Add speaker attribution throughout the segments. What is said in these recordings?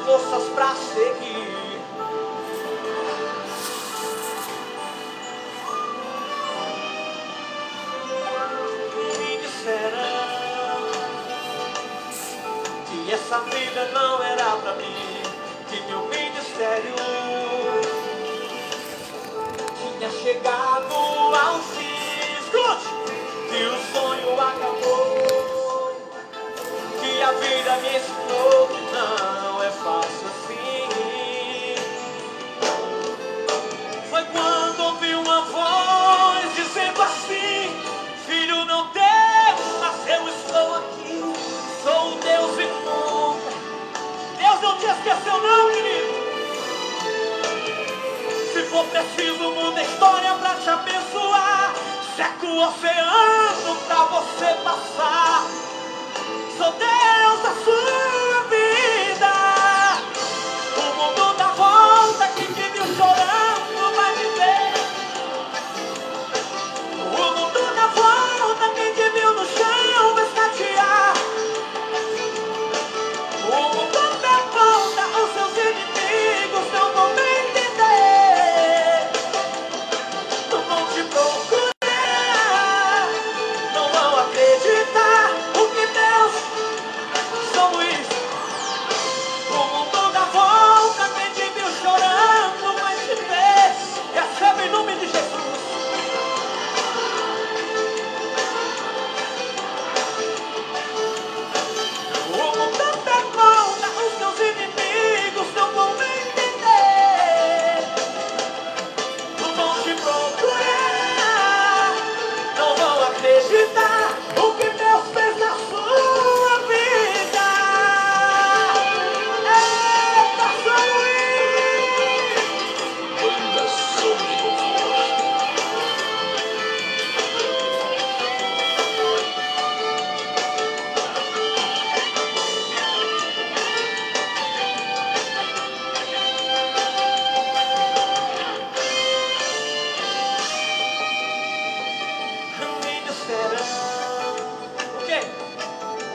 Speaker 1: forças pra seguir. Me disseram que essa vida não era pra mim, que meu ministério tinha chegado ao fim. Escute! Que o sonho acabou, que a vida me ensinou que não é fácil assim. Foi quando ouvi uma voz dizendo assim: filho, não temas, mas eu estou aqui. Sou o Deus e nunca. Deus não te esqueceu não, querido. Se for preciso, muda a história pra te abençoar. Seca o oceano pra você passar. Sou Deus da sua vida. O mundo dá volta, quem te viu chorando vai me ver. O mundo dá volta, quem te viu no chão vai escatear. O mundo dá volta, os seus inimigos não vão me entender. Não vão te procurar, não vão acreditar o que Deus. São Luís. O mundo dá volta, quem te viu chorando vai te ver. Recebe em nome de Jesus. O mundo dá volta, os seus inimigos não vão me entender. Não vão te procurar, não vão acreditar o que Deus fez na sua vida. Eita, São Luís!
Speaker 2: Banda Som de Louvor.
Speaker 1: Me disseram o quê?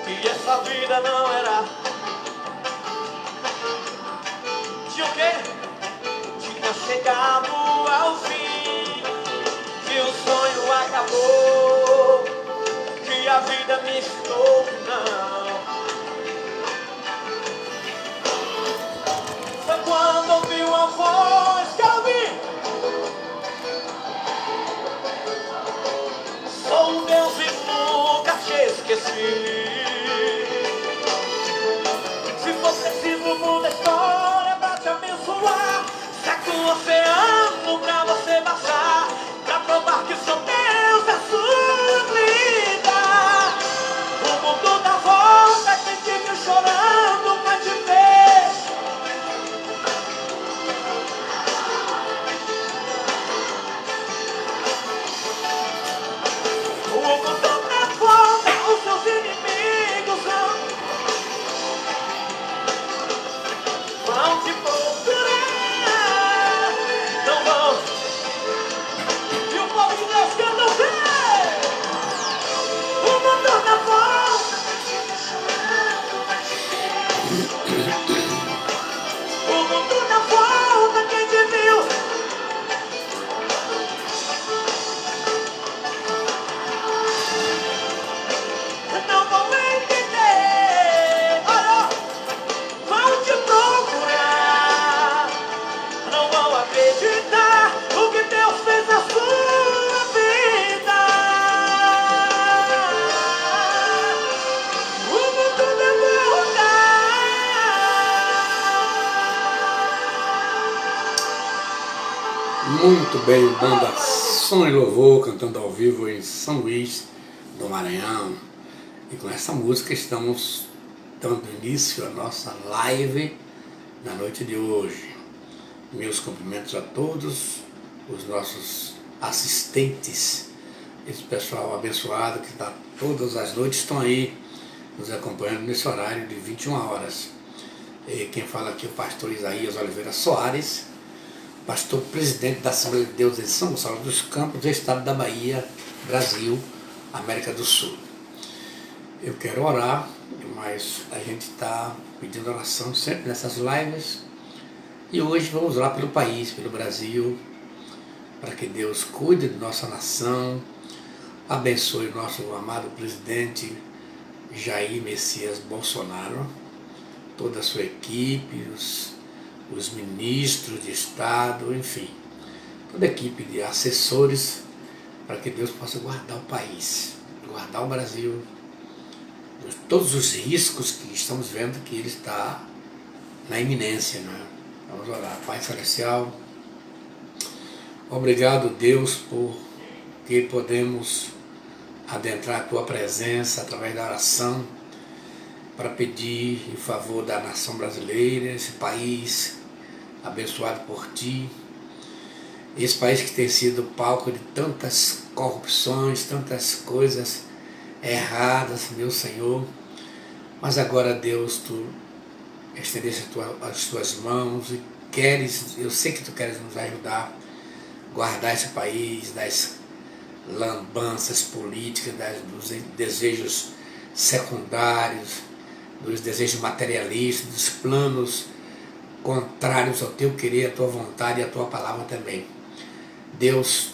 Speaker 1: Que essa vida não era. De o quê? Tinha chegado ao fim, que o sonho acabou, que a vida me ensinou que não. Foi quando ouvi uma voz que eu vi. Sou um Deus e nunca te esqueci. Se for preciso, muda a história pra te abençoar. Seca o oceano pra você baixar, pra provar que sou Deus da sua vida. O mundo dá volta, quem te viu chorando vai te ver. O mundo dá volta, os seus inimigos vão te procurar, não vão. E o povo de Deus canta o quê? O mundo dá volta, o mundo dá volta, quem te viu. Não vão entender, olha, vão te procurar, não vão acreditar o que Deus fez na sua vida. O mundo dá volta.
Speaker 3: Muito bem, banda Som e Louvor, cantando ao vivo em São Luís do Maranhão. E com essa música estamos dando início à nossa live na noite de hoje. Meus cumprimentos a todos os nossos assistentes, esse pessoal abençoado que está todas as noites, estão aí nos acompanhando nesse horário de 21 horas. E quem fala aqui é o pastor Isaías Oliveira Soares, pastor presidente da Assembleia de Deus em São Gonçalo dos Campos, do estado da Bahia, Brasil, América do Sul. Eu quero orar, mas a gente está pedindo oração sempre nessas lives. E hoje vamos lá pelo país, pelo Brasil, para que Deus cuide de nossa nação, abençoe o nosso amado presidente Jair Messias Bolsonaro, toda a sua equipe, os ministros de Estado, enfim, toda a equipe de assessores, para que Deus possa guardar o país, guardar o Brasil, de todos os riscos que estamos vendo que ele está na iminência, né? Vamos orar. Pai Celestial, obrigado, Deus, por que podemos adentrar a Tua presença através da oração para pedir em favor da nação brasileira, esse país abençoado por Ti, esse país que tem sido palco de tantas corrupções, tantas coisas erradas, meu Senhor, mas agora, Deus, Tu estendeste as Tuas mãos e eu sei que Tu queres nos ajudar a guardar esse país das lambanças políticas, dos desejos secundários, dos desejos materialistas, dos planos contrários ao Teu querer, à Tua vontade e à Tua palavra também. Deus,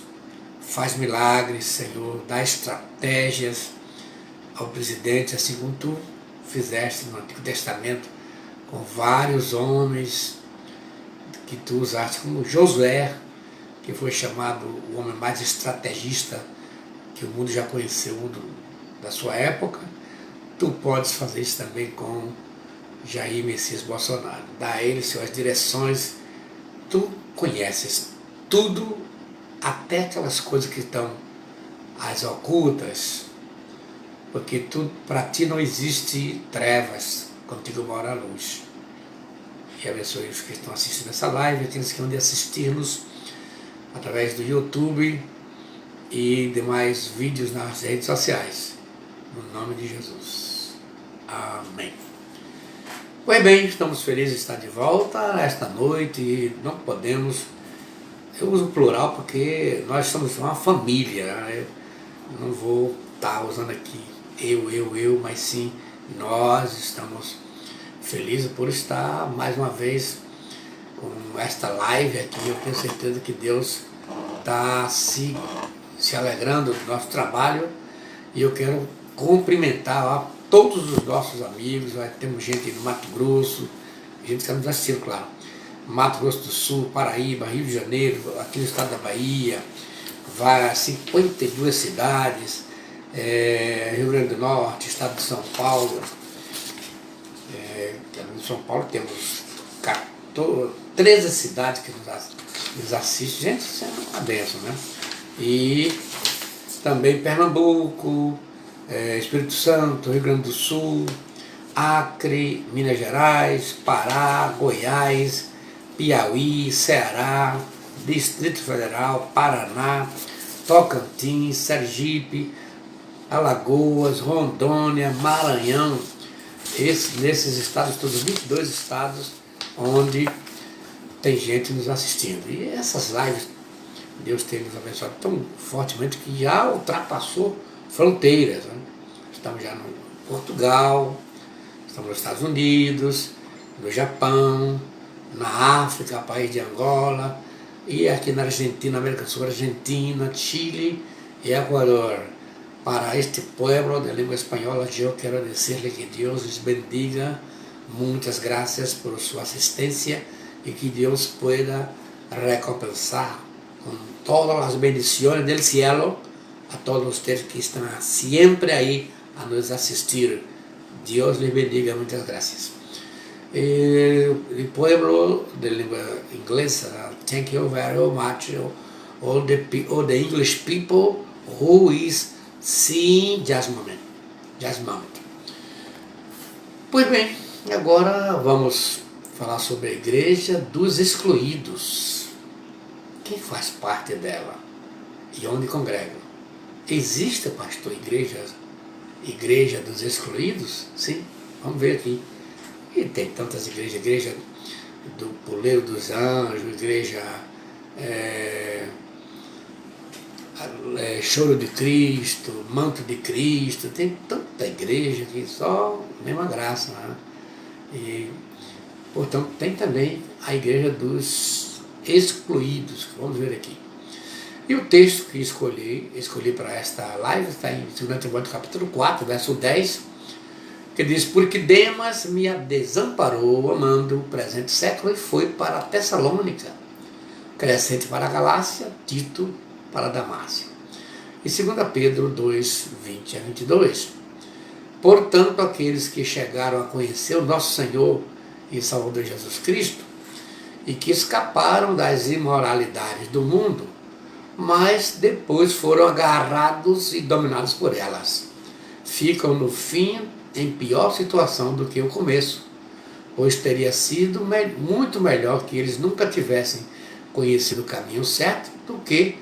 Speaker 3: faz milagres, Senhor, dá estratégias ao presidente, assim como Tu fizeste no Antigo Testamento com vários homens que Tu usaste, como Josué, que foi chamado o homem mais estrategista que o mundo já conheceu da sua época. Tu podes fazer isso também com Jair Messias Bolsonaro. Dá a ele, Senhor, as direções. Tu conheces tudo, até aquelas coisas que estão as ocultas, porque para Ti não existe trevas, contigo mora a luz. E abençoe os que estão assistindo essa live, aqueles que vão assistir-nos através do YouTube e demais vídeos nas redes sociais. No nome de Jesus. Amém. Pois bem, estamos felizes de estar de volta esta noite e não podemos, eu uso plural porque nós somos uma família, eu não vou estar usando aqui eu, mas sim nós estamos felizes por estar mais uma vez com esta live aqui. Eu tenho certeza que Deus está se alegrando do nosso trabalho e eu quero cumprimentar todos os nossos amigos. Temos gente no Mato Grosso, gente que está nos assistindo, claro, Mato Grosso do Sul, Paraíba, Rio de Janeiro, aqui no estado da Bahia, vai a 52 cidades, Rio Grande do Norte, estado de São Paulo, em São Paulo temos 13 cidades que nos assistem. Gente, isso é uma bênção, né? E também Pernambuco, Espírito Santo, Rio Grande do Sul, Acre, Minas Gerais, Pará, Goiás, Piauí, Ceará, Distrito Federal, Paraná, Tocantins, Sergipe, Alagoas, Rondônia, Maranhão. Nesses estados, todos 22 estados, onde tem gente nos assistindo. E essas lives, Deus tem nos abençoado tão fortemente que já ultrapassou fronteiras, né? Estamos já no Portugal, estamos nos Estados Unidos, no Japão, na África, país de Angola, e aqui na Argentina, América do Sul, Argentina, Chile e Equador. Para este pueblo de língua espanhola, eu quero dizer-lhe que Deus os bendiga, muitas graças por sua assistência e que Deus pueda recompensar com todas as bendições del cielo a todos vocês que estão sempre aí a nos assistir. Deus lhes bendiga, muitas graças. El pueblo de língua inglesa, thank you very much, all the English people who is seeing just moment. Pois bem, agora vamos falar sobre a Igreja dos Excluídos. Quem faz parte dela e onde congrega? Existe, pastor, igreja dos excluídos? Sim, vamos ver aqui. E tem tantas igrejas, igreja do Puleiro dos Anjos, igreja Choro de Cristo, Manto de Cristo, tem tanta igreja que só mesma graça, né? E, portanto, tem também a igreja dos excluídos, vamos ver aqui. E o texto que escolhi para esta live está em 2 Timóteo capítulo 4, verso 10, que diz: porque Demas me desamparou, amando o presente século, e foi para a Tessalônica, Crescente para a Galácia, Tito para a Damácia. E 2 Pedro 2, 20 a 22, portanto, aqueles que chegaram a conhecer o nosso Senhor e Salvador Jesus Cristo, e que escaparam das imoralidades do mundo, mas depois foram agarrados e dominados por elas, ficam no fim em pior situação do que o começo, pois teria sido muito melhor que eles nunca tivessem conhecido o caminho certo do que,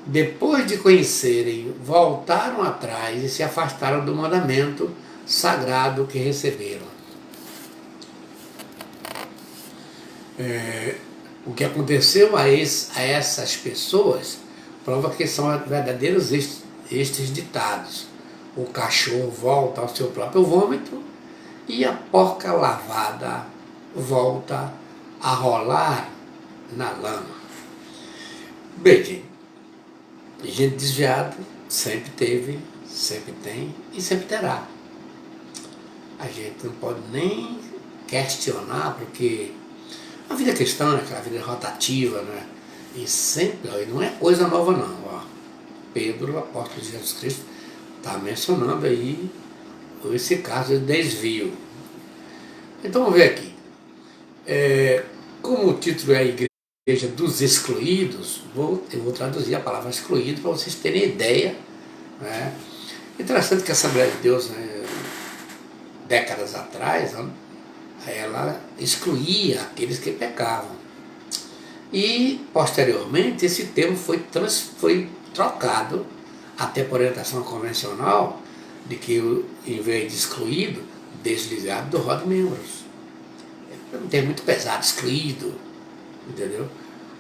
Speaker 3: depois de conhecerem, voltaram atrás e se afastaram do mandamento sagrado que receberam. O que aconteceu a essas pessoas prova que são verdadeiros estes ditados: o cachorro volta ao seu próprio vômito e a porca lavada volta a rolar na lama. Bem, gente desviada sempre teve, sempre tem e sempre terá. A gente não pode nem questionar, porque a vida cristã é aquela vida rotativa, né? E sempre, e não é coisa nova não. Ó. Pedro, o apóstolo de Jesus Cristo, está mencionando aí esse caso de desvio. Então vamos ver aqui. Como o título é a Igreja dos Excluídos, eu vou traduzir a palavra excluído para vocês terem ideia. Né? Interessante que a Assembleia de Deus, né, décadas atrás, ela excluía aqueles que pecavam. E, posteriormente, esse termo foi trocado, até por orientação convencional, de que, em vez de excluído, desligado do rol de membros. É um termo muito pesado, excluído, entendeu?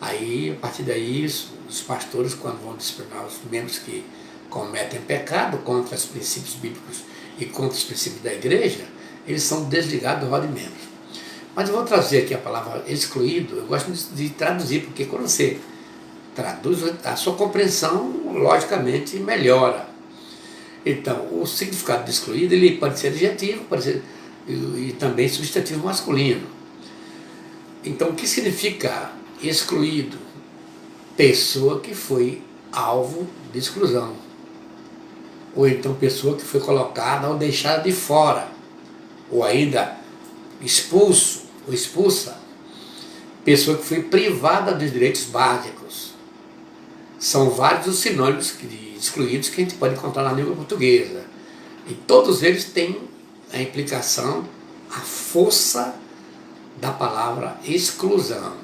Speaker 3: Aí, a partir daí, os pastores, quando vão disciplinar os membros que cometem pecado contra os princípios bíblicos e contra os princípios da igreja, eles são desligados do rol de membros. Mas eu vou trazer aqui a palavra excluído. Eu gosto de traduzir, porque quando você traduz, a sua compreensão, logicamente, melhora. Então, o significado de excluído, ele pode ser adjetivo, pode ser, e também substantivo masculino. Então, o que significa excluído? Pessoa que foi alvo de exclusão. Ou então, pessoa que foi colocada ou deixada de fora. Ou ainda, expulso ou expulsa, pessoa que foi privada dos direitos básicos. São vários os sinônimos de excluídos que a gente pode encontrar na língua portuguesa. E todos eles têm a implicação, a força da palavra exclusão.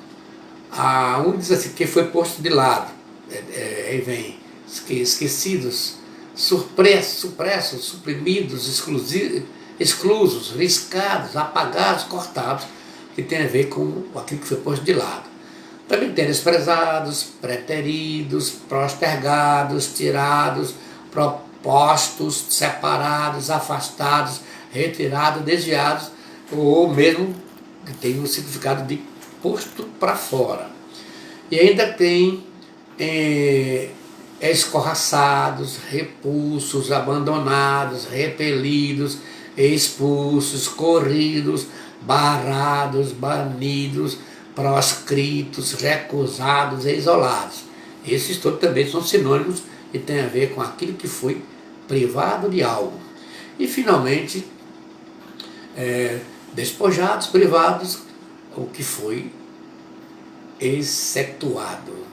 Speaker 3: Um diz assim, que foi posto de lado, aí vem esquecidos, supressos, suprimidos, exclusos, riscados, apagados, cortados, que tem a ver com aquilo que foi posto de lado. Também tem desprezados, preteridos, postergados, tirados, propostos, separados, afastados, retirados, desviados, ou mesmo que tem o significado de posto para fora. E ainda tem escorraçados, repulsos, abandonados, repelidos, expulsos, corridos, barrados, banidos, proscritos, recusados e isolados. Esses todos também são sinônimos e têm a ver com aquilo que foi privado de algo. E finalmente, despojados, privados, o que foi excetuado.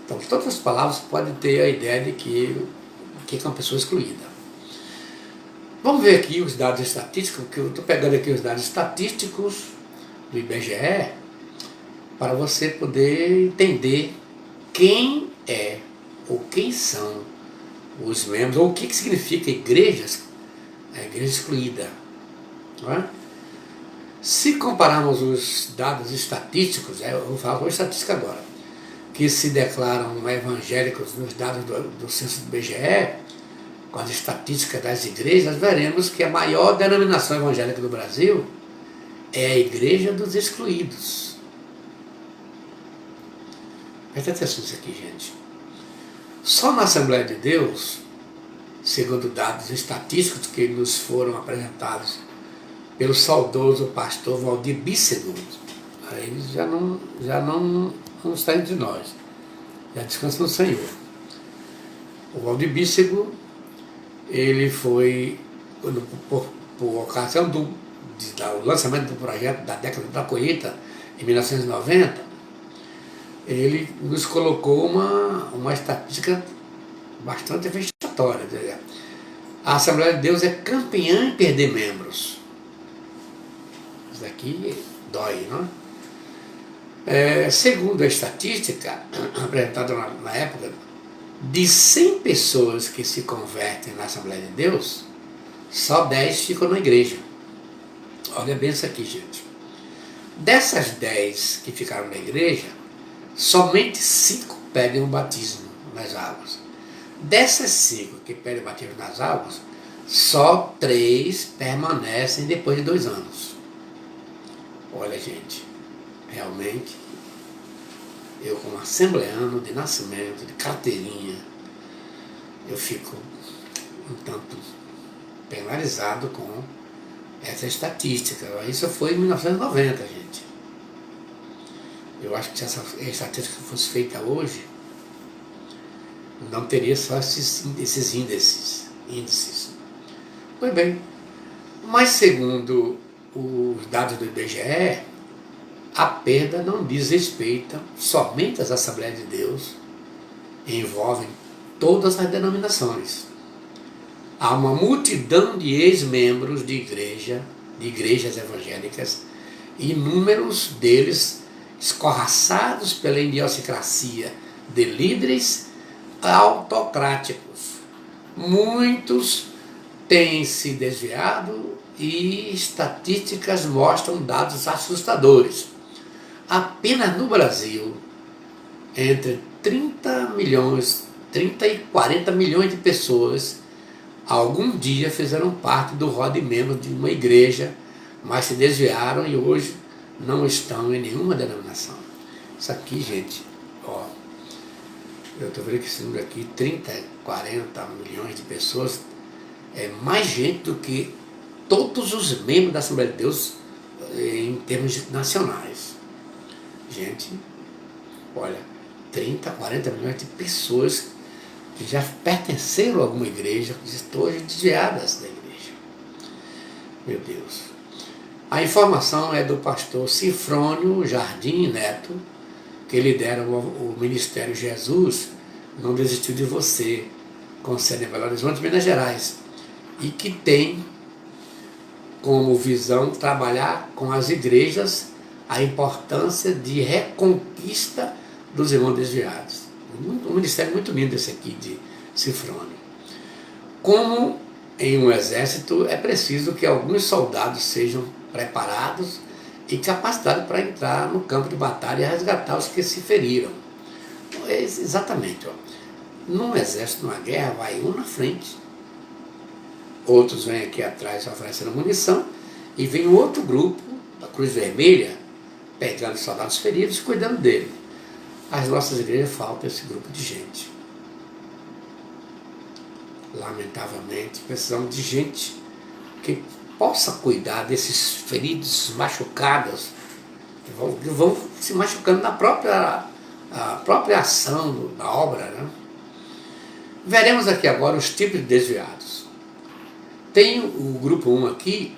Speaker 3: Então, todas as palavras podem ter a ideia de que é uma pessoa excluída. Vamos ver aqui os dados estatísticos, que eu estou pegando aqui os dados estatísticos do IBGE, para você poder entender quem é ou quem são os membros, ou o que significa a igreja excluída. Não é? Se compararmos os dados estatísticos, eu vou falar com estatística agora, que se declaram evangélicos nos dados do censo do IBGE, com as estatísticas das igrejas, veremos que a maior denominação evangélica do Brasil é a Igreja dos Excluídos. Presta atenção nisso aqui, gente. Só na Assembleia de Deus, segundo dados estatísticos que nos foram apresentados pelo saudoso pastor Valdir Bícego, ele já não está entre nós, já descansa no Senhor. O Valdir Bícego, ele foi, por ocasião do lançamento do projeto da década da colheita, em 1990, ele nos colocou uma estatística bastante vexatória. A Assembleia de Deus é campeã em perder membros. Isso daqui dói, não é? Segundo a estatística apresentada na época, de 100 pessoas que se convertem na Assembleia de Deus, só 10 ficam na igreja. Olha bem isso aqui, gente. Dessas 10 que ficaram na igreja, somente 5 pedem o batismo nas águas. Dessas 5 que pedem o batismo nas águas, só 3 permanecem depois de 2 anos. Olha, gente, realmente, eu como assembleano de nascimento, de carteirinha, eu fico um tanto penalizado com essa estatística. Isso foi em 1990, gente. Eu acho que se essa estatística fosse feita hoje, não teria só esses índices. Pois bem, mas segundo os dados do IBGE, a perda não diz respeito somente às Assembleias de Deus, envolvem todas as denominações. Há uma multidão de ex-membros de igrejas evangélicas, e inúmeros deles escorraçados pela idiosincrasia de líderes autocráticos. Muitos têm se desviado e estatísticas mostram dados assustadores. Apenas no Brasil, entre 30 e 40 milhões de pessoas algum dia fizeram parte do rol de membros de uma igreja, mas se desviaram e hoje não estão em nenhuma denominação. Isso aqui, gente, ó, eu estou vendo que esse número aqui, 30, 40 milhões de pessoas, é mais gente do que todos os membros da Assembleia de Deus em termos nacionais. Gente, olha, 30, 40 milhões de pessoas que já pertenceram a alguma igreja, que estão hoje desviadas da igreja. Meu Deus. A informação é do pastor Sinfrônio Jardim Neto, que lidera o Ministério Jesus Não Desistiu de Você, com sede em Belo Horizonte, Minas Gerais, e que tem como visão trabalhar com as igrejas a importância de reconquista dos irmãos desviados. Um ministério muito lindo esse aqui de Sinfrônio. Como em um exército, é preciso que alguns soldados sejam preparados e capacitados para entrar no campo de batalha e resgatar os que se feriram. Exatamente. Ó. Num exército, numa guerra, vai um na frente, outros vêm aqui atrás oferecendo munição, e vem outro grupo, da Cruz Vermelha, pegando soldados feridos e cuidando dele. As nossas igrejas faltam esse grupo de gente. Lamentavelmente, precisamos de gente que possa cuidar desses feridos machucados, que vão se machucando na própria ação da obra, né? Veremos aqui agora os tipos de desviados. Tem o grupo 1 aqui.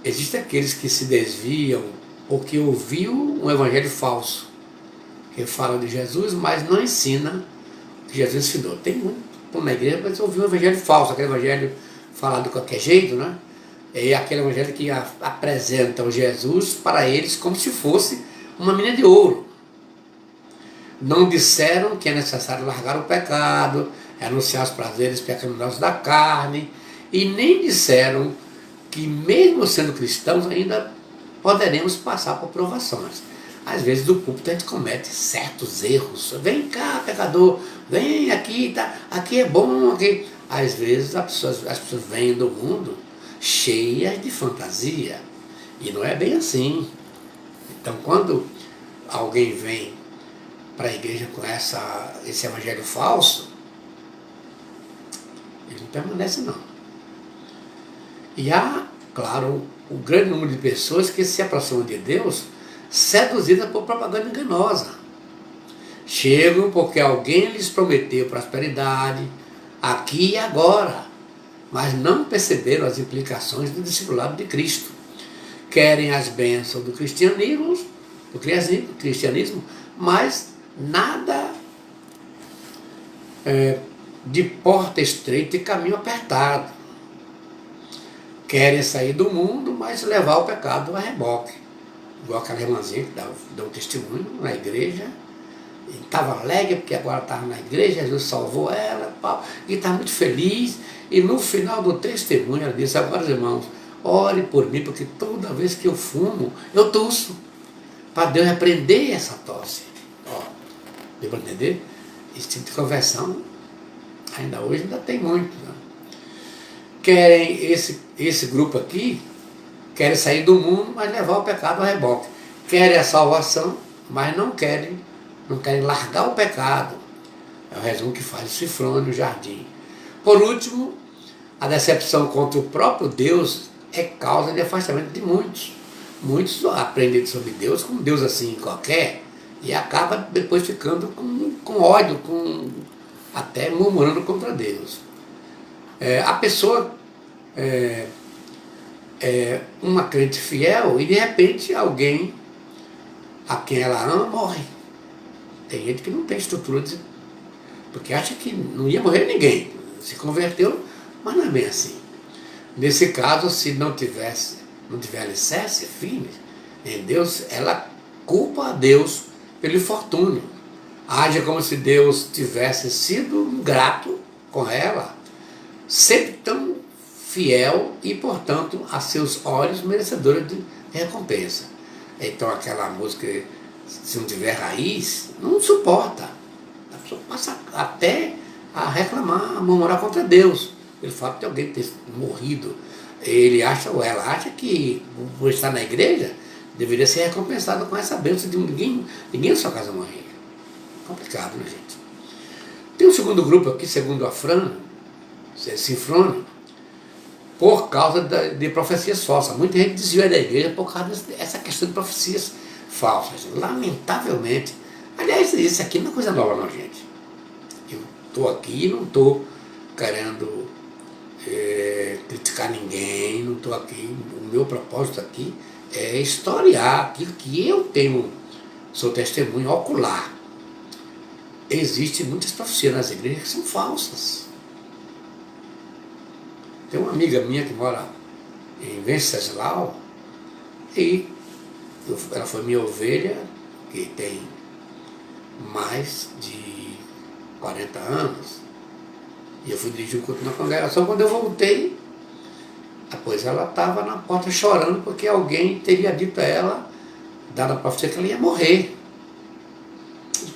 Speaker 3: Existem aqueles que se desviam ou que ouviu um evangelho falso, que fala de Jesus, mas não ensina o que Jesus ensinou. Tem muito na igreja, mas ouviu um evangelho falso, aquele evangelho falado de qualquer jeito, né? É aquele evangelho que apresenta o Jesus para eles como se fosse uma mina de ouro. Não disseram que é necessário largar o pecado, renunciar aos prazeres pecaminosos da carne, e nem disseram que mesmo sendo cristãos ainda poderemos passar por provações. às vezes do púlpito a gente comete certos erros. Vem cá, pecador, vem aqui, tá, aqui é bom, aqui. Às vezes as pessoas vêm do mundo cheias de fantasia. E não é bem assim. Então quando alguém vem para a igreja com esse evangelho falso, ele não permanece não. E há, claro, um grande número de pessoas que se aproximam de Deus seduzidas por propaganda enganosa. Chegam porque alguém lhes prometeu prosperidade aqui e agora, mas não perceberam as implicações do discipulado de Cristo. Querem as bênçãos do cristianismo, mas nada de porta estreita e caminho apertado. Querem sair do mundo, mas levar o pecado a reboque. Igual aquela irmãzinha que deu um testemunho na igreja, e estava alegre porque agora estava na igreja, Jesus salvou ela, e estava muito feliz. E no final do testemunho ela disse: agora, irmãos, ore por mim, porque toda vez que eu fumo, eu tosso, para Deus repreender essa tosse. Deu para entender? Esse tipo de conversão, ainda hoje ainda tem muito. Né? Querem, esse grupo aqui, querem sair do mundo, mas levar o pecado a reboque. Querem a salvação, mas não querem largar o pecado. É o resumo que faz o Cifrone no jardim. Por último, a decepção contra o próprio Deus é causa de afastamento de muitos. Muitos aprendem sobre Deus como Deus assim qualquer, e acaba depois ficando com ódio, até murmurando contra Deus. A pessoa é uma crente fiel e de repente alguém a quem ela ama morre. Tem gente que não tem estrutura porque acha que não ia morrer ninguém. Se converteu, mas não é bem assim. Nesse caso, se não tiver alicerce firme em Deus, ela culpa a Deus pelo infortúnio. Age como se Deus tivesse sido ingrato com ela, sempre tão fiel e, portanto, a seus olhos merecedora de recompensa. Então aquela música, se não tiver raiz, não suporta. A pessoa passa até a reclamar, a murmurar contra Deus, pelo fato de alguém ter morrido. Ele acha, ou ela acha, que por estar na igreja deveria ser recompensado com essa bênção de ninguém na sua casa morrer. Complicado, né, gente? Tem um segundo grupo aqui, segundo a Cifrone, por causa de profecias falsas. Muita gente desvia da igreja por causa dessa questão de profecias falsas. Lamentavelmente. Aliás, isso aqui não é coisa nova, não, gente. Eu estou aqui e não estou querendo criticar ninguém, não estou aqui. O meu propósito aqui é historiar aquilo que eu tenho, sou testemunho ocular. Existem muitas profecias nas igrejas que são falsas. Tem uma amiga minha que mora em Venceslau, e ela foi minha ovelha, que tem mais de 40 anos, e eu fui dirigir um culto na congregação. Quando eu voltei, depois ela estava na porta chorando, porque alguém teria dito a ela, dado a profecia, que ela ia morrer.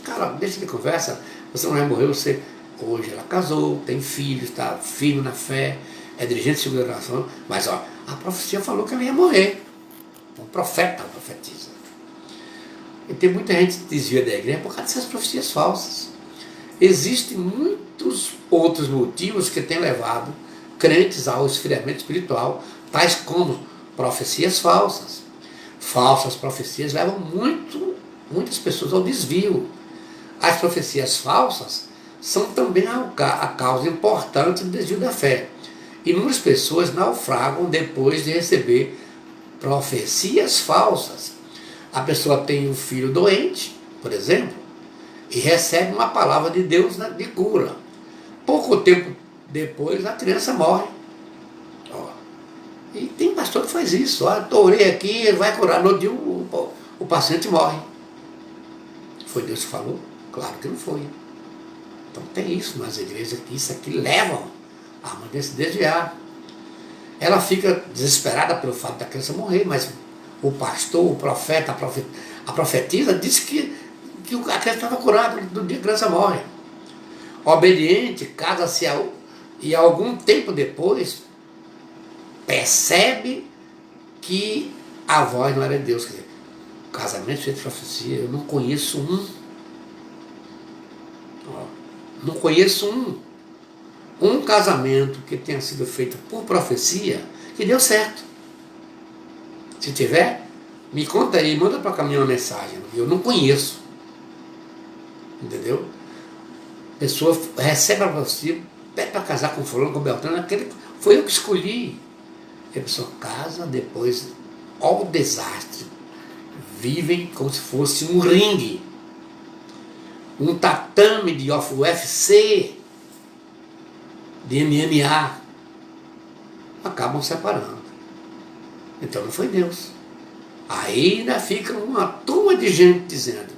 Speaker 3: Cara, deixa de conversa, você não vai morrer, hoje ela casou, tem filhos, está firme na fé, é dirigente de segunda geração, mas a profecia falou que ela ia morrer. Um profeta profetiza. E tem muita gente que desvia da igreja por causa dessas profecias falsas. Existem muitos outros motivos que têm levado crentes ao esfriamento espiritual, tais como profecias falsas. Falsas profecias levam muitas pessoas ao desvio. As profecias falsas são também a causa importante do desvio da fé. Inúmeras pessoas naufragam depois de receber profecias falsas. A pessoa tem um filho doente, por exemplo, e recebe uma palavra de Deus de cura. Pouco tempo depois a criança morre. E tem pastor que faz isso. Orei aqui, ele vai curar. No outro dia o paciente morre. Foi Deus que falou? Claro que não foi. Então tem isso nas igrejas, que isso aqui levam a mulher se desviar. Ela fica desesperada pelo fato da criança morrer, mas o pastor, o profeta, A profetisa disse que a criança estava curada do dia que a criança morre. O obediente casa-se e algum tempo depois percebe que a voz não era de Deus. Quer dizer, casamento feito de profecia, eu não conheço um. Não conheço um casamento que tenha sido feito por profecia que deu certo. Se tiver, me conta aí, manda para cá uma mensagem. Eu não conheço. Entendeu? A pessoa recebe a profecia, pede para casar com fulano, com Beltrano, foi eu que escolhi. E a pessoa casa, depois, ó o desastre. Vivem como se fosse um ringue. Um tatame de UFC, de MMA. Acabam separando. Então não foi Deus. Aí ainda fica uma turma de gente dizendo: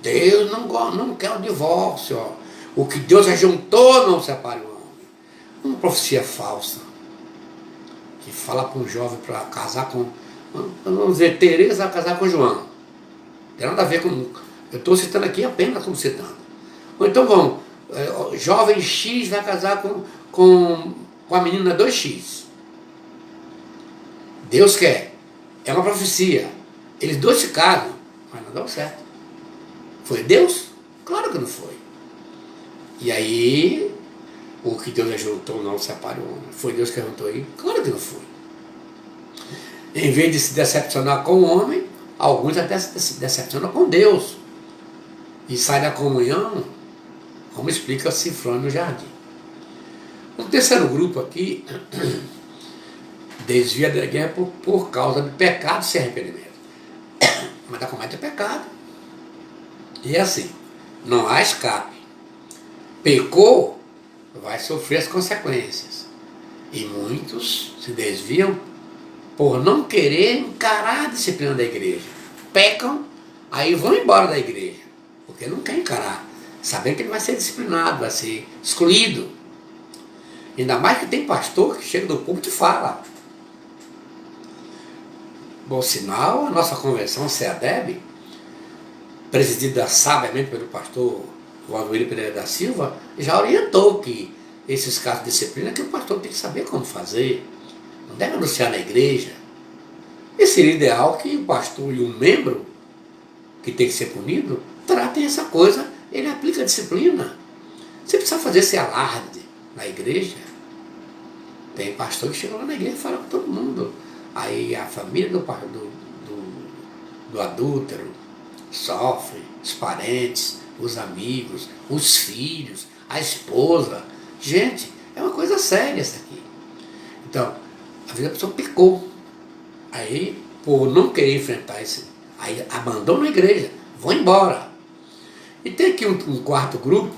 Speaker 3: Deus não quer o divórcio. Ó. O que Deus ajuntou não separe o homem. Uma profecia falsa. Que fala para um jovem para casar com... Vamos dizer, Tereza vai casar com João. Não tem nada a ver com... Eu estou citando aqui apenas como citando. Ou então vamos, jovem X vai casar com a menina 2X. Deus quer. É uma profecia. Eles dois se casam, mas não deu certo. Foi Deus? Claro que não foi. E aí, o que Deus ajuntou não separa o homem. Foi Deus que ajuntou aí? Claro que não foi. Em vez de se decepcionar com o homem, alguns até se decepcionam com Deus. E saem da comunhão, como explica Cifrão no jardim. Um terceiro grupo aqui desvia da guerra por causa de pecado sem arrependimento. Mas ainda comete pecado. E é assim, não há escape. Pecou, vai sofrer as consequências. E muitos se desviam por não querer encarar a disciplina da igreja. Pecam, aí vão embora da igreja. Porque não quer encarar. Sabendo que ele vai ser disciplinado, vai ser excluído. Ainda mais que tem pastor que chega do púlpito e fala. Bom sinal, a nossa convenção CEADEB, presidida sabiamente pelo pastor Valdomiro Pereira da Silva, já orientou que esses casos de disciplina que o pastor tem que saber como fazer. Não deve anunciar na igreja. E seria ideal que o pastor e o membro, que tem que ser punido, tratem essa coisa, ele aplica a disciplina. Você precisa fazer esse alarde na igreja. Tem pastor que chega lá na igreja e fala com todo mundo. Aí a família do adúltero sofre, os parentes, os amigos, os filhos, a esposa. Gente, é uma coisa séria essa aqui. Então, a vida da pessoa pecou. Aí, por não querer enfrentar isso, aí abandona a igreja, vão embora. E tem aqui um quarto grupo,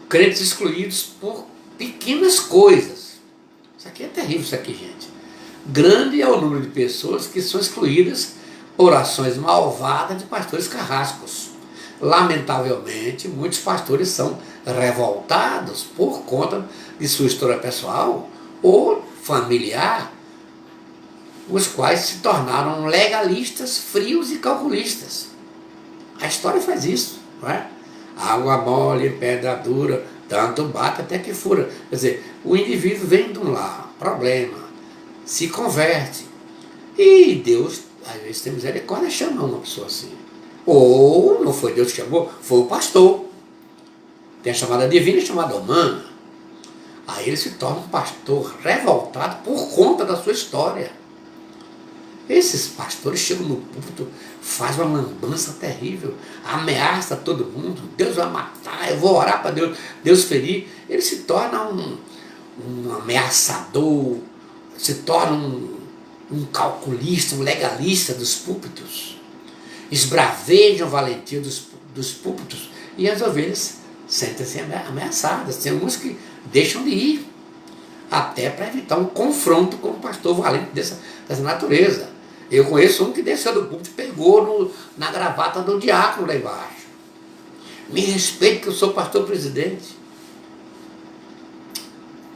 Speaker 3: crentes excluídos por pequenas coisas. Isso aqui é terrível, isso aqui, gente. Grande é o número de pessoas que são excluídas por ações malvadas de pastores carrascos. Lamentavelmente, muitos pastores são revoltados por conta de sua história pessoal ou familiar, os quais se tornaram legalistas, frios e calculistas. A história faz isso, não é? Água mole, pedra dura, tanto bate até que fura. Quer dizer, o indivíduo vem de um lá, problema, se converte. E Deus, às vezes tem misericórdia, chama uma pessoa assim. Ou não foi Deus que chamou, foi o pastor. Tem a chamada divina e a chamada humana. Aí ele se torna um pastor revoltado por conta da sua história. Esses pastores chegam no púlpito, fazem uma lambança terrível, ameaça todo mundo, Deus vai matar, eu vou orar para Deus ferir. Ele se torna um ameaçador, se torna um calculista, um legalista dos púlpitos. Esbravejam a valentia dos púlpitos e as ovelhas sentem-se ameaçadas. Tem alguns que deixam de ir, até para evitar um confronto com um pastor valente dessa natureza. Eu conheço um que desceu do púlpito e pegou na gravata do diácono lá embaixo. Me respeite que eu sou pastor presidente.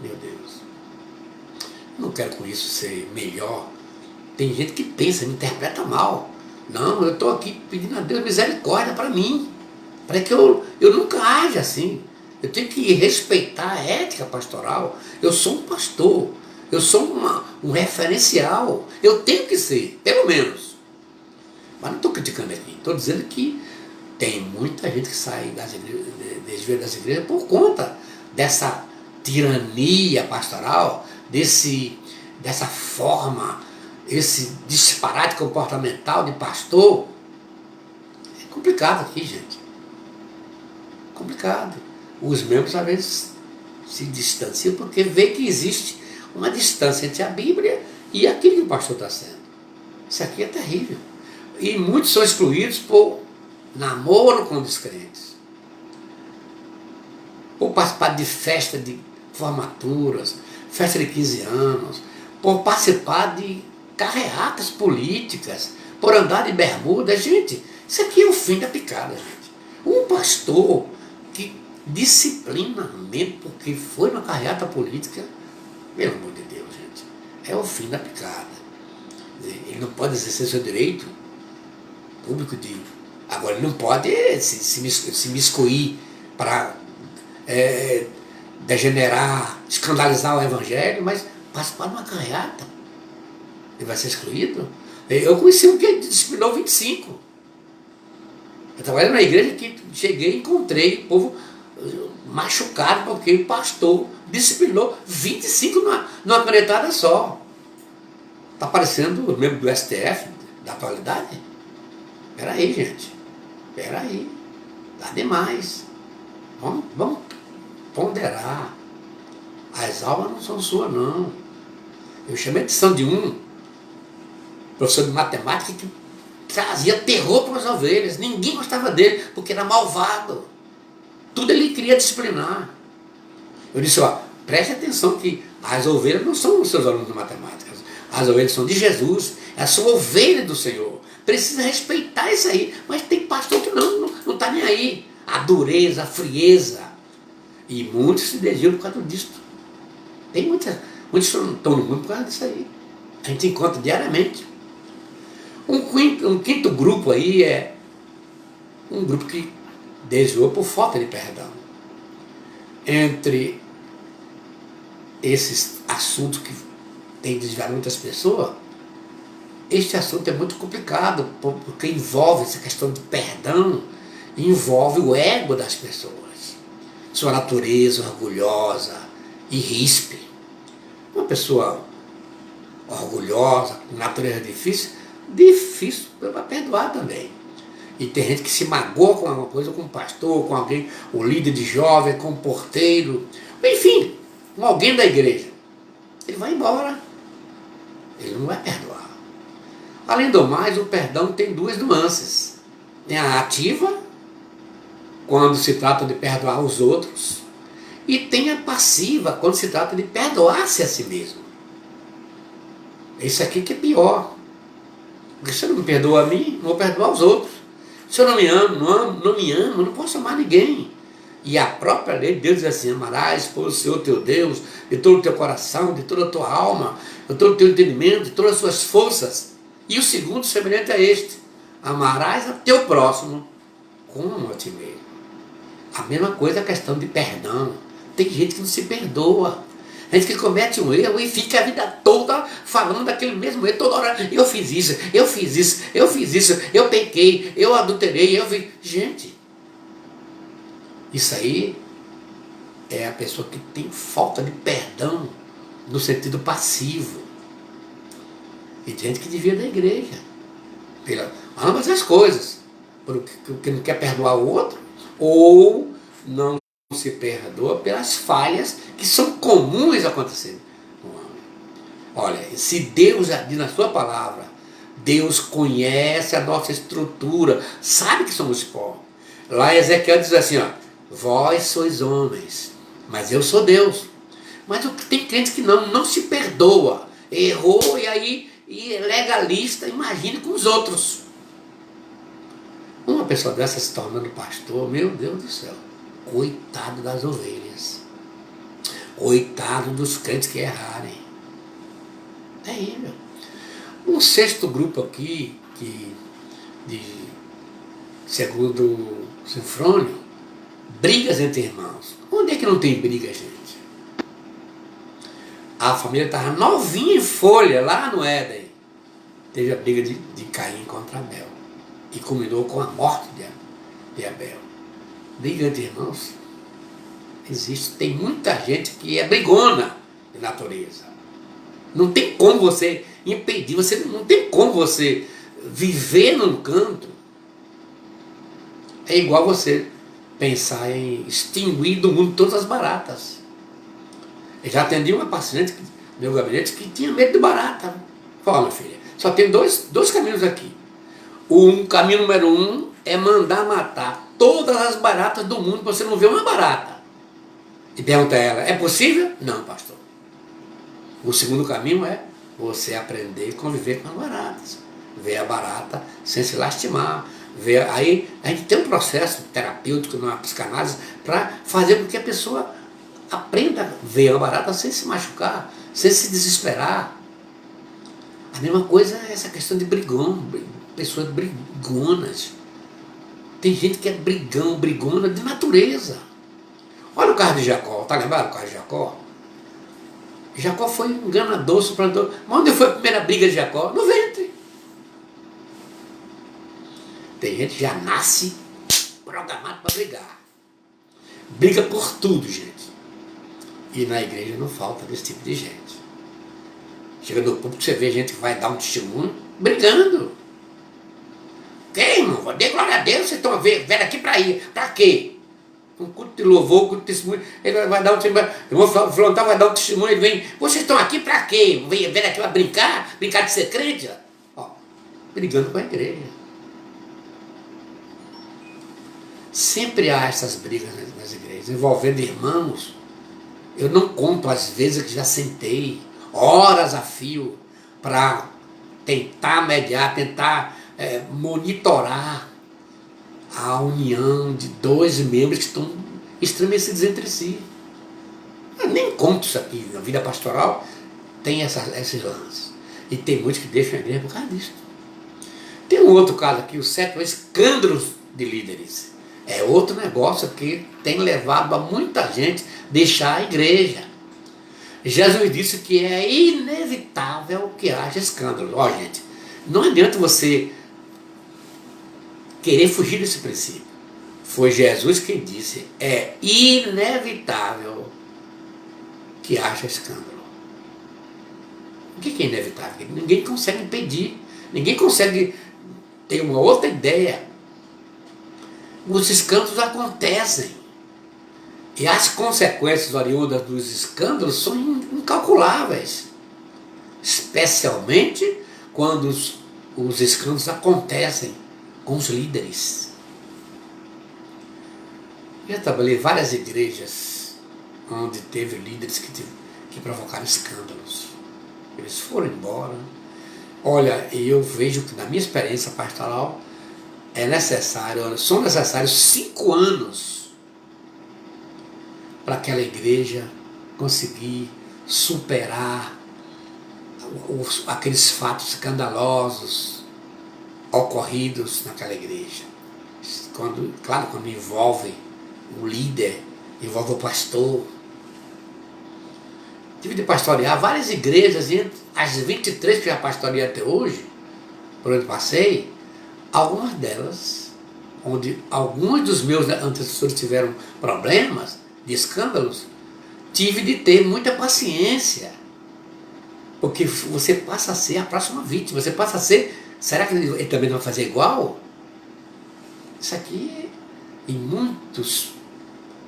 Speaker 3: Meu Deus. Não quero com isso ser melhor. Tem gente que pensa, me interpreta mal. Não, eu estou aqui pedindo a Deus misericórdia para mim, para que eu nunca haja assim. Eu tenho que respeitar a ética pastoral. Eu sou um pastor, eu sou um referencial, eu tenho que ser, pelo menos. Mas não estou criticando aqui, estou dizendo que tem muita gente que sai das igrejas por conta dessa tirania pastoral, dessa forma, esse disparate comportamental de pastor. É complicado aqui, gente. Complicado. Os membros às vezes se distanciam porque vê que existe uma distância entre a Bíblia e aquilo que o pastor está sendo. Isso aqui é terrível. E muitos são excluídos por namoro com descrentes, por participar de festa de formaturas, festa de 15 anos, por participar de carreatas políticas, por andar de bermuda. Gente, isso aqui é o fim da picada, gente. Um pastor que disciplinamente, porque foi na carreata política, pelo amor de Deus, gente, é o fim da picada. Ele não pode exercer seu direito público de... Agora, ele não pode se miscuir para degenerar, escandalizar o evangelho, mas participar de uma carreata. Ele vai ser excluído? Eu conheci um que disciplinou 25. Eu trabalhei na igreja que cheguei e encontrei o povo machucado porque o pastor disciplinou 25 numa canetada só. Está parecendo o membro do STF da atualidade? Peraí, gente. Peraí. Dá demais. Vamos ponderar. As aulas não são suas, não. Eu chamei a atenção de um professor de matemática que trazia terror para as ovelhas. Ninguém gostava dele, porque era malvado. Tudo ele queria disciplinar. Eu disse, preste atenção que as ovelhas não são os seus alunos de matemática. As ovelhas são de Jesus. Elas são ovelhas do Senhor. Precisa respeitar isso aí. Mas tem pastor que não está nem aí. A dureza, a frieza. E muitos se desviam por causa disso. Tem muitos estão no mundo por causa disso aí. A gente encontra diariamente. Um quinto grupo aí é um grupo que desviou por falta de perdão. Entre esses assuntos que tem desviado muitas pessoas, este assunto é muito complicado, porque envolve essa questão de perdão, envolve o ego das pessoas, sua natureza orgulhosa e ríspida. Uma pessoa orgulhosa, com natureza difícil para perdoar também. E tem gente que se magoa com alguma coisa, com um pastor, com alguém, o líder de jovem, com um porteiro, enfim, com alguém da igreja. Ele vai embora. Ele não vai perdoar. Além do mais, o perdão tem duas nuances. Tem a ativa, quando se trata de perdoar os outros, e tem a passiva, quando se trata de perdoar-se a si mesmo. Isso aqui que é pior. Porque se eu não me perdoa a mim, não vou perdoar os outros. Se eu não me amo, não posso amar ninguém. E a própria lei de Deus diz assim, amarás por o Senhor teu Deus, de todo o teu coração, de toda a tua alma, de todo o teu entendimento, de todas as suas forças. E o segundo, semelhante a este, amarás a teu próximo como a ti mesmo. A mesma coisa a questão de perdão. Tem gente que não se perdoa. Gente que comete um erro e fica a vida toda falando daquele mesmo erro, toda hora, eu fiz isso, eu pequei, eu adulterei, eu fiz... Gente, isso aí é a pessoa que tem falta de perdão no sentido passivo. E tem gente que devia da igreja, ambas as coisas, porque não quer perdoar o outro, ou não se perdoa pelas falhas que são comuns acontecerem no homem. Olha, se Deus já diz na sua palavra, Deus conhece a nossa estrutura, sabe que somos pó. Lá Ezequiel diz assim, vós sois homens, mas eu sou Deus. Mas tem crentes que não se perdoa, errou e é legalista, imagine com os outros. Uma pessoa dessa se tornando pastor, meu Deus do céu, coitado das ovelhas, coitado dos crentes que errarem. Terrível. Um sexto grupo aqui, que segundo Sinfrônio, brigas entre irmãos. Onde é que não tem briga, gente? A família estava novinha em folha, lá no Éden. Teve a briga de Caim contra Abel. E culminou com a morte de Abel. Briga entre irmãos existe. Tem muita gente que é brigona de natureza. Não tem como você impedir, não tem como você viver num canto. É igual você pensar em extinguir do mundo todas as baratas. Eu já atendi uma paciente no meu gabinete que tinha medo de barata. Fala, filha, só tem dois caminhos aqui. O caminho número 1 é mandar matar todas as baratas do mundo para você não ver uma barata. E pergunta a ela, é possível? Não, pastor. O segundo caminho é você aprender a conviver com as baratas. Ver a barata sem se lastimar. Aí a gente tem um processo terapêutico na psicanálise para fazer com que a pessoa aprenda a ver a barata sem se machucar, sem se desesperar. A mesma coisa é essa questão de brigão, pessoas brigonas. Tem gente que é brigona de natureza. Olha o caso de Jacó, tá lembrado o caso de Jacó? Jacó foi um enganador, suprador. Mas onde foi a primeira briga de Jacó? No ventre. Tem gente que já nasce programado para brigar. Briga por tudo, gente. E na igreja não falta desse tipo de gente. Chega no público, você vê gente que vai dar um testemunho brigando. Quem, irmão? Dê glória a Deus, vocês estão vendo aqui para ir. Para quê? Um culto de louvor, um culto de testemunho. Ele vai dar um testemunho. O irmão Frontal vai dar um testemunho. Ele vem. Vocês estão aqui para quê? Vem aqui para brincar? Brincar de ser crente? Ó, brigando com a igreja. Sempre há essas brigas nas igrejas, envolvendo irmãos. Eu não conto as vezes que já sentei, horas a fio, para tentar mediar, tentar monitorar a união de dois membros que estão estremecidos entre si. Eu nem conto isso aqui. Na vida pastoral tem esses lances. E tem muitos que deixam a igreja por causa disso. Tem um outro caso aqui, o 7 escândalos de líderes. É outro negócio que tem levado a muita gente deixar a igreja. Jesus disse que é inevitável que haja escândalo. Ó, gente, não adianta você querer fugir desse princípio. Foi Jesus quem disse, é inevitável que haja escândalo. O que é inevitável? Ninguém consegue impedir, ninguém consegue ter uma outra ideia. Os escândalos acontecem. E as consequências oriundas dos escândalos são incalculáveis. Especialmente quando os escândalos acontecem com os líderes. Eu já trabalhei em várias igrejas onde teve líderes que provocaram escândalos. Eles foram embora. Olha, eu vejo que na minha experiência pastoral são necessários 5 anos para aquela igreja conseguir superar aqueles fatos escandalosos ocorridos naquela igreja. Quando envolve o líder, envolve o pastor. Tive de pastorear várias igrejas, entre as 23 que já pastoreei até hoje, por onde passei, algumas delas, onde alguns dos meus antecessores tiveram problemas, de escândalos, tive de ter muita paciência. Porque você passa a ser a próxima vítima, você passa a ser, será que ele também não vai fazer igual? Isso aqui, em muitos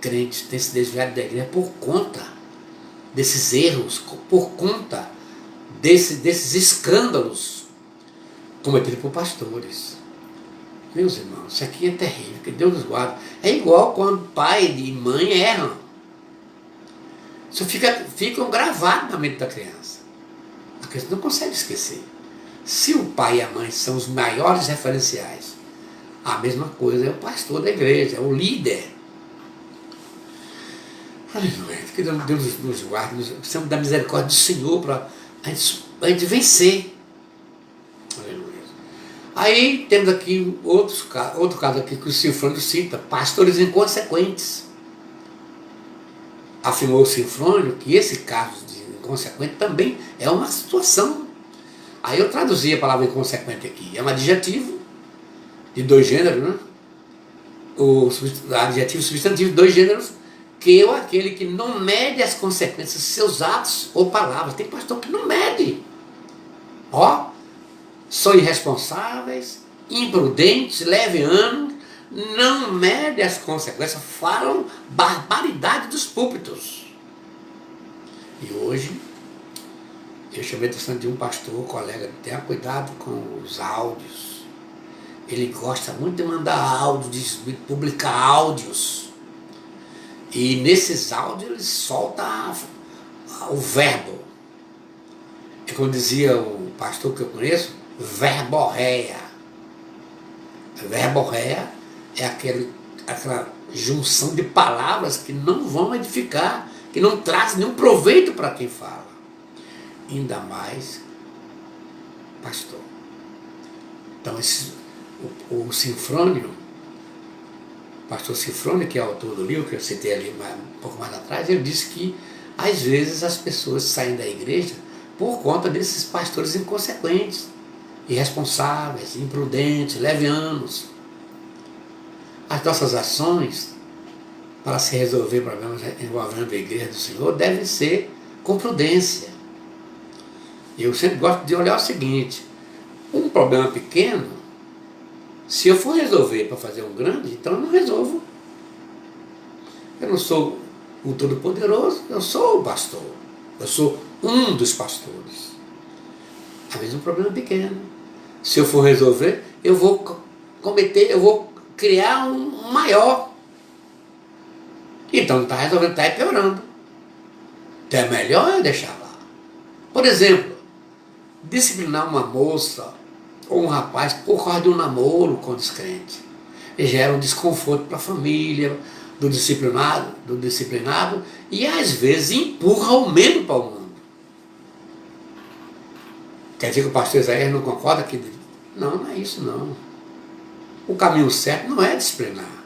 Speaker 3: crentes têm se desviado da igreja por conta desses erros, por conta desses escândalos cometidos por pastores. Meus irmãos, isso aqui é terrível, que Deus nos guarde. É igual quando pai e mãe erram. Isso ficam gravados na mente da criança. A criança não consegue esquecer. Se o pai e a mãe são os maiores referenciais, a mesma coisa é o pastor da igreja, é o líder. Aleluia, que Deus nos guarde, nós precisamos da misericórdia do Senhor para a gente vencer. Aleluia. Aí temos aqui outro caso aqui que o Sinfrônio cita, pastores inconsequentes. Afirmou o Sinfrônio que esse caso de inconsequente também é uma situação. Aí eu traduzi a palavra inconsequente aqui. É um adjetivo de dois gêneros, né? O adjetivo substantivo de dois gêneros, que é aquele que não mede as consequências de seus atos ou palavras. Tem pastor que não mede. Ó, são irresponsáveis, imprudentes, levianos, não mede as consequências, falam barbaridade dos púlpitos. E hoje, eu chamei a atenção de um pastor, colega, tenha cuidado com os áudios. Ele gosta muito de mandar áudios, de publicar áudios. E nesses áudios ele solta o verbo. É como dizia o pastor que eu conheço, verborréia. Verborréia é aquela junção de palavras que não vão edificar, que não traz nenhum proveito para quem fala. Ainda mais pastor. Então o Sinfrônio, pastor Sinfrônio, que é autor do livro que eu citei ali um pouco mais atrás, ele disse que às vezes as pessoas saem da igreja por conta desses pastores inconsequentes, irresponsáveis, imprudentes, levianos. As nossas ações para se resolver problemas envolvendo a igreja do Senhor devem ser com prudência. Eu sempre gosto de olhar o seguinte: um problema pequeno, se eu for resolver para fazer um grande, então eu não resolvo. Eu não sou o Todo-Poderoso, eu sou o pastor. Eu sou um dos pastores. Às vezes um problema pequeno. Se eu for resolver, eu vou criar um maior. Então não está resolvendo, está piorando. Então é melhor eu deixar lá. Por exemplo, disciplinar uma moça ou um rapaz por causa de um namoro com descrente. Gera um desconforto para a família, do disciplinado, e às vezes empurra o medo para o mundo. Quer dizer que o pastor Isaías não concorda que... Não é isso não. O caminho certo não é disciplinar.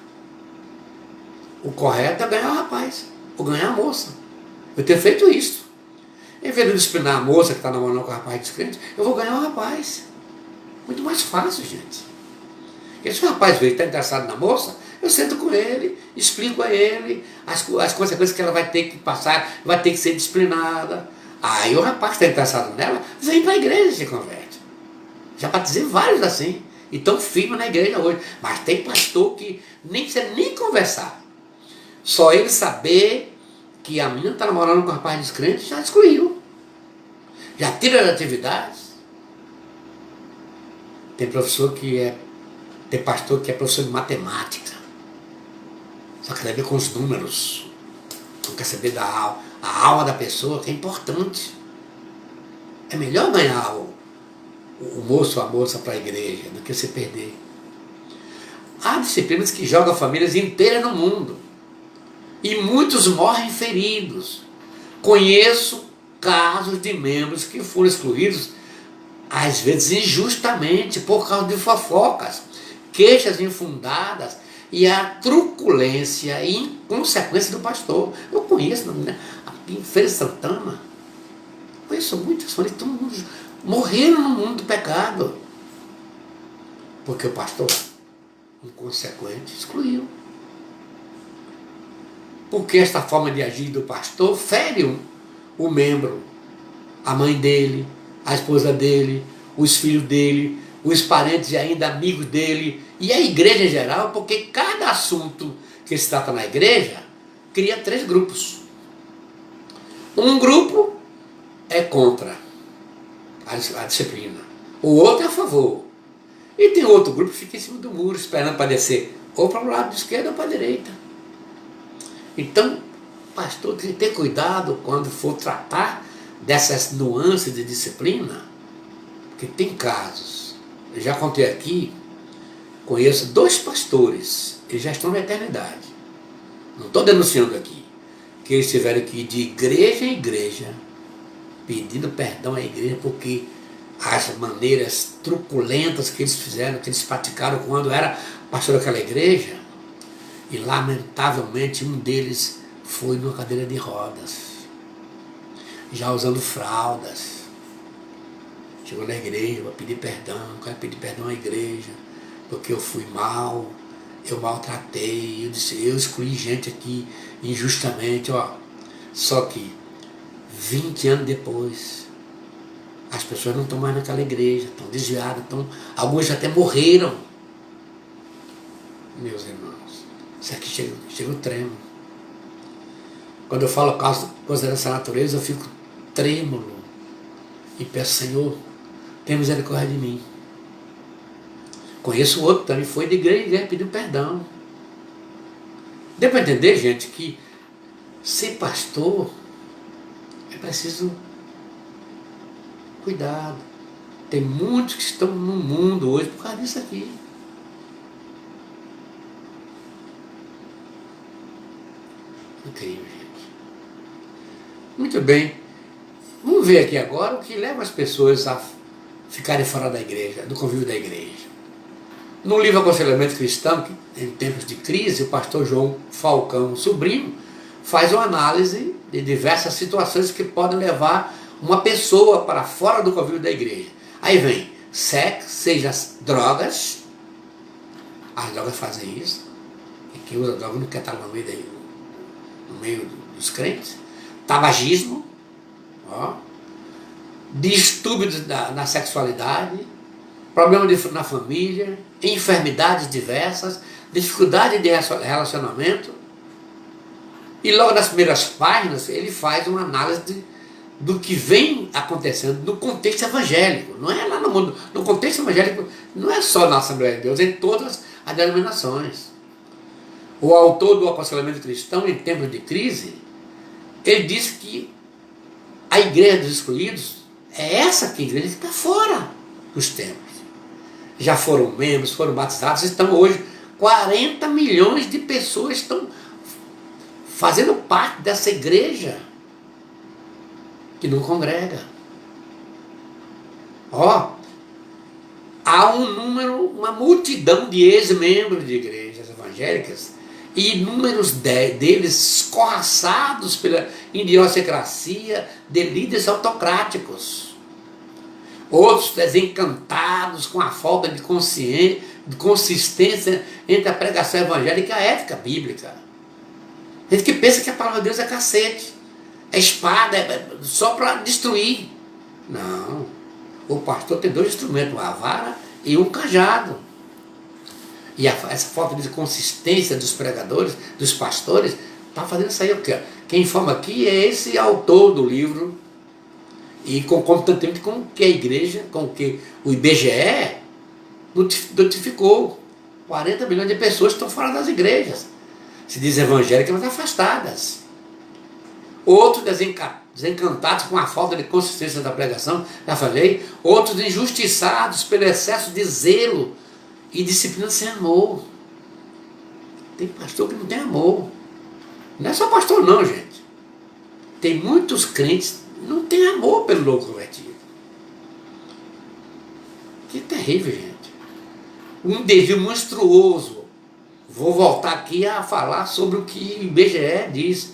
Speaker 3: O correto é ganhar o rapaz, ou ganhar a moça. Eu tenho feito isso. Em vez de disciplinar a moça que está namorando com o rapaz descrente, eu vou ganhar o rapaz. Muito mais fácil, gente. Porque se o rapaz veio e está interessado na moça, eu sento com ele, explico a ele as consequências que ela vai ter que passar, vai ter que ser disciplinada. Aí o rapaz que está interessado nela, vem para a igreja e se converte. Já batizei vários assim, e estão firmes na igreja hoje. Mas tem pastor que nem precisa nem conversar. Só ele saber que a menina está namorando com um rapaz descrente, já excluiu. Já tira das atividades. Tem pastor que é professor de matemática. Só quer saber com os números. Não quer saber a alma da pessoa, que é importante. É melhor ganhar o moço ou a moça para a igreja do que se perder. Há disciplinas que jogam famílias inteiras no mundo. E muitos morrem feridos. Conheço casos de membros que foram excluídos, às vezes injustamente, por causa de fofocas, queixas infundadas e a truculência e inconsequência do pastor. Eu conheço, né? Em Feira de Santana, conheço muitas famílias que morreram no mundo do pecado, porque o pastor inconsequente excluiu. Porque esta forma de agir do pastor fere o membro, a mãe dele, a esposa dele, os filhos dele, os parentes e ainda amigos dele, e a igreja em geral, porque cada assunto que se trata na igreja cria 3 grupos. Um grupo é contra a disciplina, o outro é a favor, e tem outro grupo que fica em cima do muro, esperando para descer, ou para o lado esquerdo ou para a direita. Então, pastor tem que ter cuidado quando for tratar dessas nuances de disciplina, porque tem casos. Eu já contei aqui, conheço 2 pastores, eles já estão na eternidade. Não estou denunciando aqui, que eles tiveram que ir de igreja em igreja, pedindo perdão à igreja, porque as maneiras truculentas que eles fizeram, que eles praticaram quando era pastor daquela igreja, e lamentavelmente um deles foi numa cadeira de rodas, já usando fraldas. Chegou na igreja para pedir perdão, quero pedir perdão à igreja, porque eu fui mal, eu maltratei, eu excluí gente aqui injustamente, ó. Só que 20 anos depois, as pessoas não estão mais naquela igreja, estão desviadas, alguns já até morreram. Meus irmãos, isso aqui chega o tremo. Quando eu falo coisa dessa natureza, eu fico trêmulo e peço, Senhor, tenha misericórdia de mim. Conheço outro também, foi de igreja, pediu perdão. Deu para entender, gente, que ser pastor é preciso cuidado. Tem muitos que estão no mundo hoje por causa disso aqui. Incrível, gente. Muito bem. Vamos ver aqui agora o que leva as pessoas a ficarem fora da igreja, do convívio da igreja. No livro Aconselhamento Cristão, em tempos de crise, o pastor João Falcão Sobrinho faz uma análise de diversas situações que podem levar uma pessoa para fora do convívio da igreja. Aí vem sexo, seja as drogas fazem isso, e quem usa droga não quer estar no meio dos crentes, tabagismo, ó, distúrbios na sexualidade, problemas na família, enfermidades diversas, dificuldade de relacionamento. E logo nas primeiras páginas ele faz uma análise do que vem acontecendo no contexto evangélico. Não é lá no mundo, no contexto evangélico, não é só na Assembleia de Deus, é em todas as denominações. O autor do Aconselhamento Cristão, em tempos de crise, ele diz que a igreja dos excluídos é essa aqui, a igreja que está fora dos templos. Já foram membros, foram batizados, estão hoje 40 milhões de pessoas estão fazendo parte dessa igreja que não congrega. Ó, há uma multidão de ex-membros de igrejas evangélicas e inúmeros deles escorraçados pela idiosincrasia de líderes autocráticos. Outros desencantados com a falta de consistência entre a pregação evangélica e a ética bíblica. Gente que pensa que a palavra de Deus é cacete, é espada, é só para destruir. Não. O pastor tem 2 instrumentos, uma vara e um cajado. E essa falta de consistência dos pregadores, dos pastores, está fazendo isso aí. Quem informa aqui é esse autor do livro, e concomitantemente com que a igreja, com que o IBGE notificou 40 milhões de pessoas que estão fora das igrejas. Se diz evangélicas, mas afastadas. Outros desencantados com a falta de consistência da pregação, já falei. Outros injustiçados pelo excesso de zelo e disciplina sem amor. Tem pastor que não tem amor. Não é só pastor não, gente. Tem muitos crentes que não têm amor pelo novo convertido. Que terrível, gente. Um desvio monstruoso. Vou voltar aqui a falar sobre o que o IBGE diz.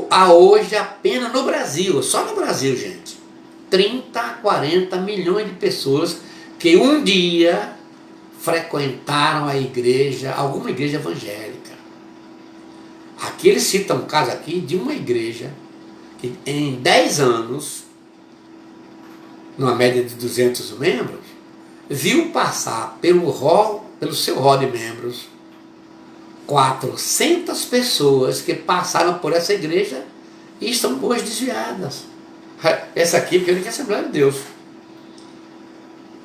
Speaker 3: Há hoje apenas no Brasil, só no Brasil, gente, 30 a 40 milhões de pessoas que um dia frequentaram a igreja, alguma igreja evangélica. Aqui eles citam um caso aqui de uma igreja que em 10 anos, numa média de 200 membros, viu passar pelo seu rol de membros 400 pessoas que passaram por essa igreja e estão hoje desviadas. Essa aqui, porque ele quer a Assembleia de Deus.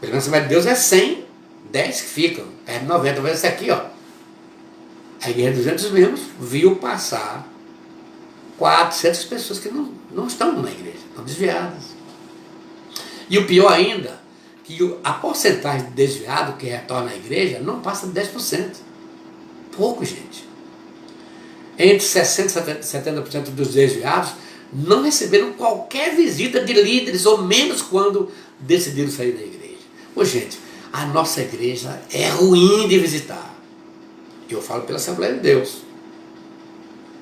Speaker 3: Pela Assembleia de Deus é 100, 10 que ficam, é 90, mas essa aqui, ó, a igreja de 200 membros viu passar 400 pessoas que não estão na igreja, estão desviadas. E o pior ainda, que a porcentagem de desviado que retorna à igreja não passa de 10%. Pouco, gente. Entre 60% e 70% dos desviados não receberam qualquer visita de líderes, ou menos quando decidiram sair da igreja. Ô gente, a nossa igreja é ruim de visitar. Eu falo pela Assembleia de Deus.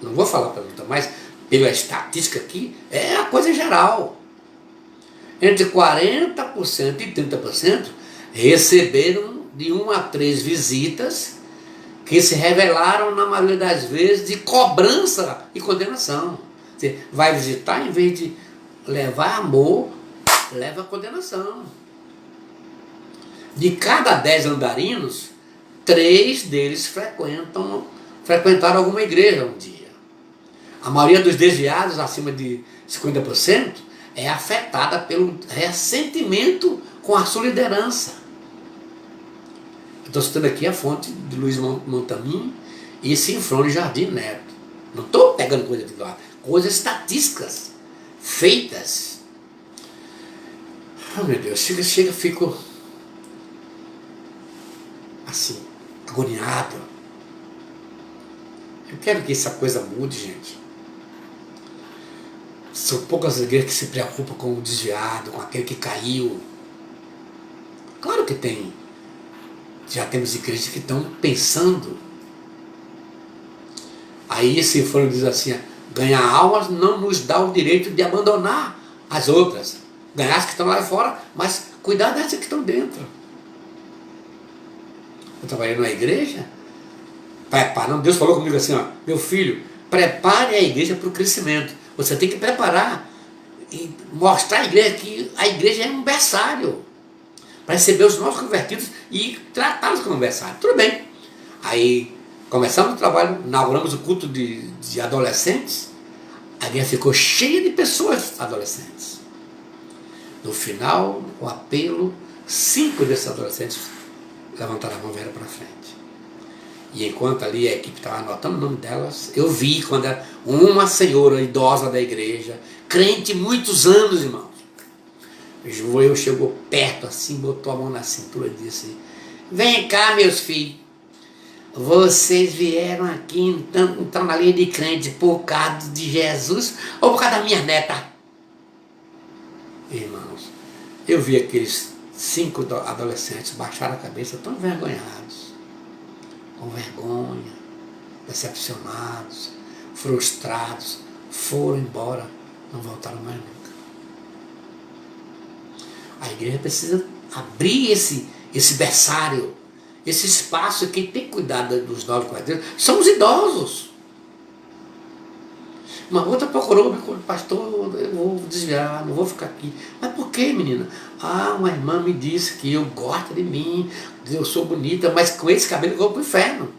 Speaker 3: Não vou falar pela luta, mas pela estatística aqui, é a coisa geral. Entre 40% e 30% receberam de 1 a 3 visitas que se revelaram, na maioria das vezes, de cobrança e condenação. Você vai visitar, em vez de levar amor, leva condenação. De cada 10 andarinos, 3 deles frequentaram alguma igreja um dia. A maioria dos desviados, acima de 50%, é afetada pelo ressentimento com a sua liderança. Estou citando aqui a fonte de Luiz Montamin e Sinfrônio Jardim Neto. Não estou pegando coisa de lá, coisas estatísticas, feitas. Oh meu Deus, chega, fico assim, agoniado. Eu quero que essa coisa mude, gente. São poucas igrejas que se preocupam com o desviado, com aquele que caiu. Claro que tem. Já temos igrejas que estão pensando. Aí esse fone diz assim, ganhar almas não nos dá o direito de abandonar as outras. Ganhar as que estão lá fora, mas cuidar dessas que estão dentro. Eu trabalhei numa igreja, preparando, Deus falou comigo assim, meu filho, prepare a igreja para o crescimento. Você tem que preparar e mostrar à igreja que a igreja é um berçário para receber os novos convertidos e tratá-los como berçário. Tudo bem. Aí começamos o trabalho, inauguramos o culto de adolescentes, a igreja ficou cheia de pessoas adolescentes. No final, o apelo, 5 desses adolescentes levantaram a mão e vieram para frente. E enquanto ali a equipe estava anotando o nome delas, eu vi quando uma senhora idosa da igreja, crente muitos anos, irmãos, chegou perto assim, botou a mão na cintura e disse, vem cá meus filhos, vocês vieram aqui então na linha de crente por causa de Jesus ou por causa da minha neta? Irmãos, eu vi aqueles 5 adolescentes baixaram a cabeça tão envergonhados, com vergonha, decepcionados, frustrados, foram embora, não voltaram mais nunca. A igreja precisa abrir esse berçário, esse espaço. Quem tem que cuidar dos novos convertidos são os idosos. Uma outra procurou, pastor, eu vou desviar, não vou ficar aqui. Mas por que, menina? Uma irmã me disse que eu gosto de mim, eu sou bonita, mas com esse cabelo eu vou para o inferno.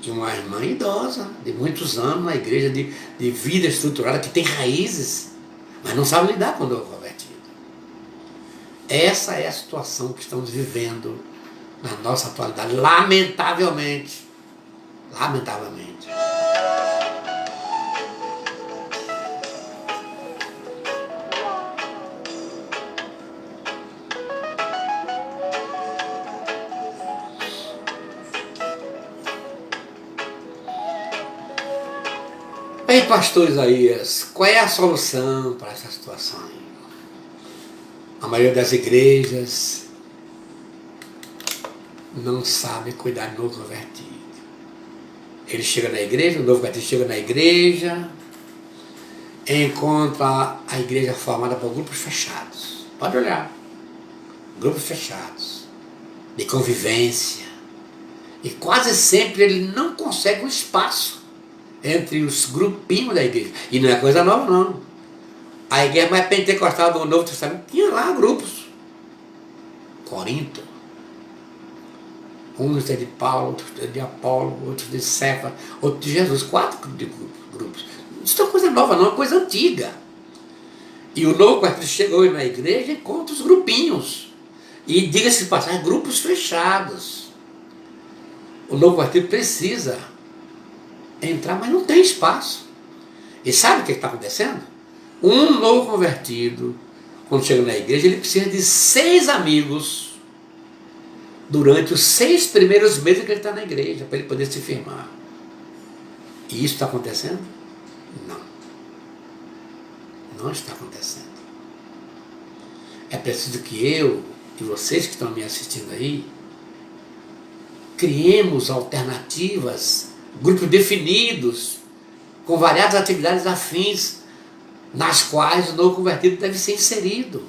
Speaker 3: E uma irmã idosa, de muitos anos na igreja, de vida estruturada, que tem raízes, mas não sabe lidar com o novo convertido. Essa é a situação que estamos vivendo na nossa atualidade, lamentavelmente. Lamentavelmente. Ei, pastor Isaías, qual é a solução para essa situação? A maioria das igrejas não sabe cuidar do novo convertido. Ele chega na igreja, o novo convertido chega na igreja, encontra a igreja formada por grupos fechados. Pode olhar. Grupos fechados, de convivência. E quase sempre ele não consegue um espaço entre os grupinhos da igreja. E não é coisa nova, não. A igreja mais pentecostal do Novo Testamento tinha lá grupos. Corinto. Uns é de Paulo, outros é de Apolo, outros de Cefas, outros de Jesus. 4 grupos. Isso não é coisa nova, não, é coisa antiga. E o novo convertido chegou na igreja e conta os grupinhos. E diga-se de passagem, grupos fechados. O novo convertido precisa entrar, mas não tem espaço. E sabe o que está acontecendo? Um novo convertido, quando chega na igreja, ele precisa de 6 amigos durante os 6 primeiros meses que ele está na igreja, para ele poder se firmar. E isso está acontecendo? Não. Não está acontecendo. É preciso que eu e vocês que estão me assistindo aí, criemos alternativas, grupos definidos, com variadas atividades afins, nas quais o novo convertido deve ser inserido.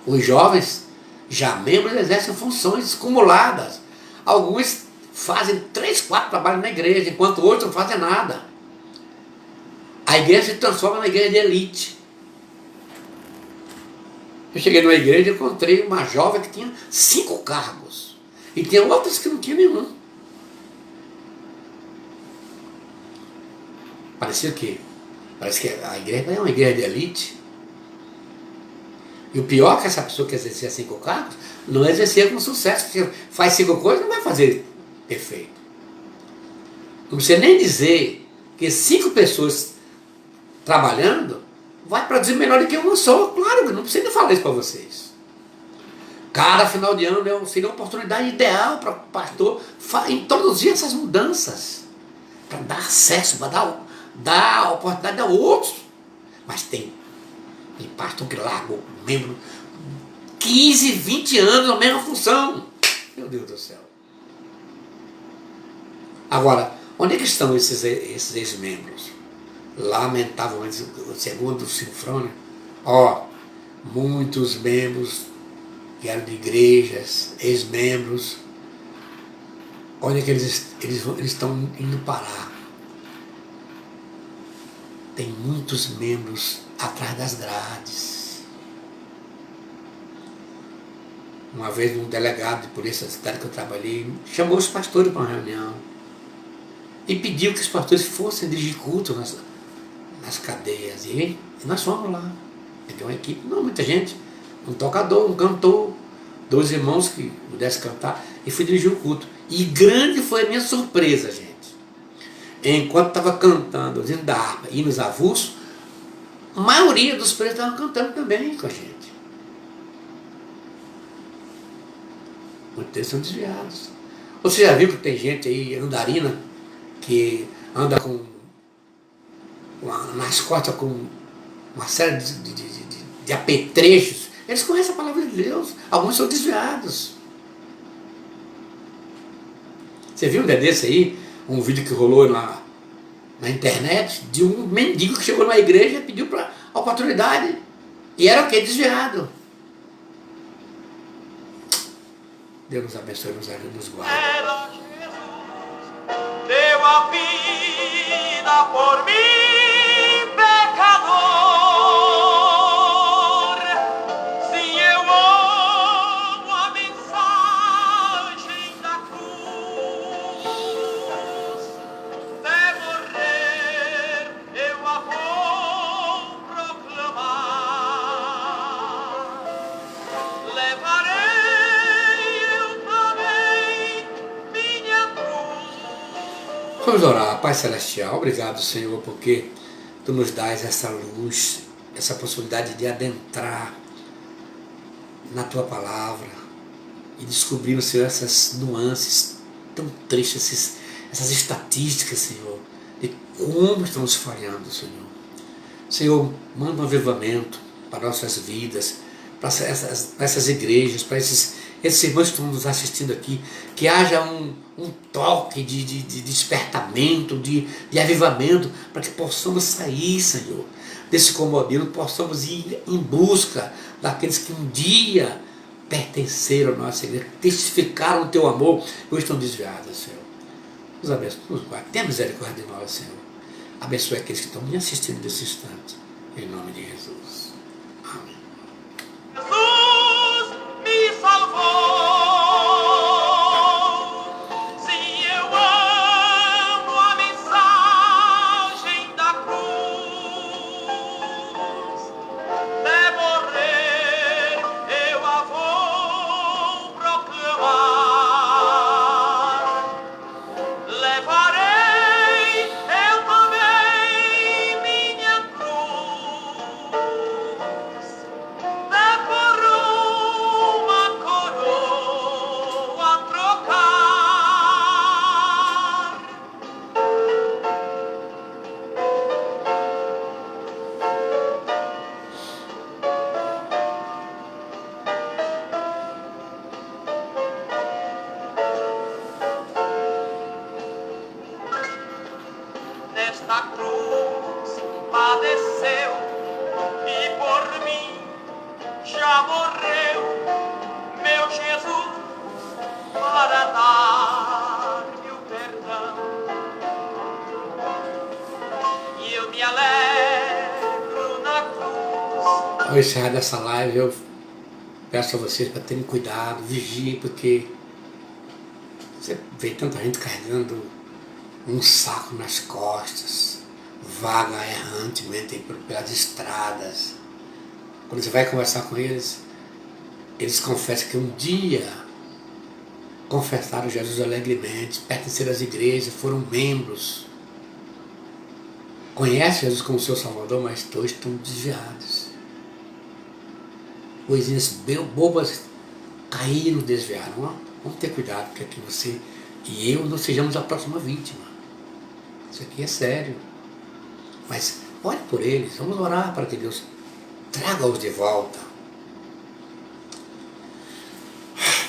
Speaker 3: Os jovens, já membros, exercem funções acumuladas. Alguns fazem 3, 4 trabalhos na igreja, enquanto outros não fazem nada. A igreja se transforma na igreja de elite. Eu cheguei numa igreja e encontrei uma jovem que tinha 5 cargos. E tinha outras que não tinham nenhum. Parecia o quê? Parece que a igreja é uma igreja de elite. E o pior é que essa pessoa que exercia 5 cargos não exercia com sucesso. Porque faz 5 coisas, não vai fazer perfeito. Não precisa nem dizer que 5 pessoas trabalhando vai produzir melhor do que uma só. Claro, não precisa nem falar isso para vocês. Cada final de ano seria uma oportunidade ideal para o pastor introduzir essas mudanças. Para dar acesso, para dar oportunidade a outros. Mas tem pastor que larga o membro 15, 20 anos na mesma função. Meu Deus do céu. Agora, onde é que estão esses ex-membros? Lamentavelmente, segundo o Sinfrônio, muitos membros que eram de igrejas, ex-membros, onde é que eles estão indo parar? Tem muitos membros atrás das grades. Uma vez um delegado de polícia da cidade que eu trabalhei chamou os pastores para uma reunião e pediu que os pastores fossem dirigir culto nas cadeias. E nós fomos lá. Tem uma equipe, não muita gente, um tocador, um cantor, 2 irmãos que pudessem cantar, e fui dirigir o culto. E grande foi a minha surpresa, gente. Enquanto estava cantando, dentro da harpa, hinos avulsos, a maioria dos presos estavam cantando também com a gente. Muitos deles são desviados. Você já viu que tem gente aí, andarina, que anda nas costas com uma série de apetrechos? Eles conhecem a palavra de Deus. Alguns são desviados. Você viu um dia desse aí, um vídeo que rolou na internet, de um mendigo que chegou numa igreja e pediu para a oportunidade. E era o quê? Desviado. Deus nos abençoe, nos ajude, nos guarde.
Speaker 1: Era Jesus, deu a vida por mim, pecador. Sim, eu amo a mensagem da cruz. Até morrer eu a vou proclamar. Levarei eu também minha cruz.
Speaker 3: Vamos orar. Pai Celestial, obrigado, Senhor, porque Tu nos dás essa luz, essa possibilidade de adentrar na Tua palavra e descobrir, Senhor, essas nuances tão tristes, essas estatísticas, Senhor, de como estamos falhando, Senhor. Senhor, manda um avivamento para nossas vidas, para essas igrejas, para esses irmãos que estão nos assistindo aqui, que haja um toque de despertamento, de avivamento, para que possamos sair, Senhor, desse comodismo, possamos ir em busca daqueles que um dia pertenceram à nossa igreja, testificaram o Teu amor e hoje estão desviados, Senhor. Nos abençoe, nos guarde, tenha misericórdia de nós, Senhor. Abençoe aqueles que estão me assistindo nesse instante, em nome de Jesus. Amém.
Speaker 1: Jesus me salvou. Sim, eu amo a mensagem da cruz. Até morrer eu a vou proclamar. Levarei eu também minha cruz.
Speaker 3: ao encerrar dessa live, eu peço a vocês para terem cuidado, vigiem, porque você vê tanta gente carregando um saco nas costas, vaga errantemente pelas estradas. Quando você vai conversar com eles, eles confessam que um dia confessaram Jesus alegremente, pertenceram às igrejas, foram membros, conhecem Jesus como seu Salvador, mas todos estão desviados. Coisinhas bobas caíram, desviaram. Vamos ter cuidado para que você e eu não sejamos a próxima vítima. Isso aqui é sério. Mas ore por eles, vamos orar para que Deus traga-os de volta.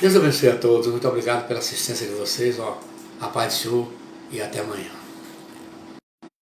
Speaker 3: Deus abençoe a todos, muito obrigado pela assistência de vocês. A paz do Senhor e até amanhã.